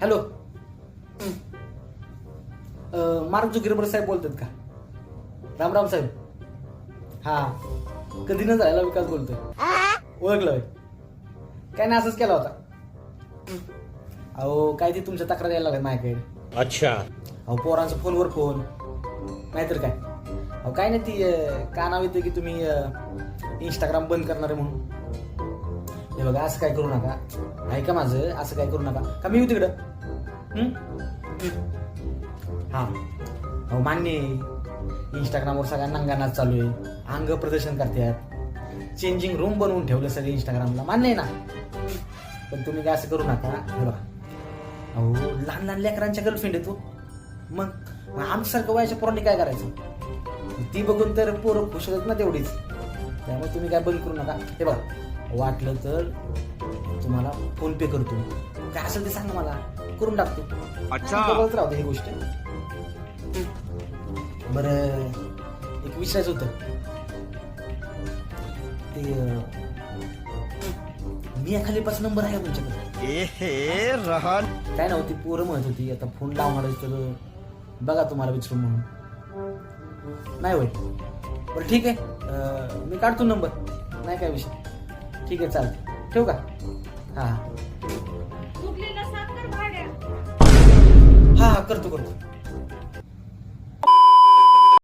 Hello. Mark Zuckerberg साहेब बोलतात का? राम राम साहेब. हा, कधी न झालेला विकास बोलतोय. ओळखलं. काय नाही, असंच केला होता. अहो काय ते तुमच्या तक्रार यायला लागल्या माझ्याकडे. अच्छा. अहो पोरांचा फोनवर फोन, नाहीतर काय. अहो काय नाही, ती का नाव येतं की तुम्ही इंस्टाग्राम बंद करणार आहे म्हणून. हे बघा, असं काय करू नका. ऐका माझं, असं काय करू नका. का मी येऊ तिकडं? हा, अहो मान्य आहे, इंस्टाग्रामवर सगळ्या नंगानाच चालू आहे, अंग प्रदर्शन करतात, चेंजिंग रूम बनवून ठेवलं सगळे इंस्टाग्रामला, मान्य आहे ना. पण तुम्ही काय असं करू नका. हे बघा, अहो लहान लहान लेकरांच्या गर्लफ्रेंड आहे तो. मग आमच्यासारखं वयाच्या पोरांनी काय करायचं? ती बघून तर पोरं खुश होतात ना तेवढीच. त्यामुळे तुम्ही काय बंद करू नका. हे बघा, वाटलं तर तुम्हाला फोन पे करतो, काय असेल ते सांगा मला, करून टाकतो. अच्छा, बघत राहतो ही गोष्ट. बरं, एक विषयाचं होतं ते, मी खाली पाच नंबर आहे तुमच्याकडे. काय नव्हती, पोरं म्हणत होती आता फोन लावणार तर बघा तुम्हाला विचारून म्हणून. नाही होय, बरं ठीक आहे, मी काढतो नंबर, नाही काय विषय. ठीक आहे, चालतं, ठेवू का? हा हा, करतो.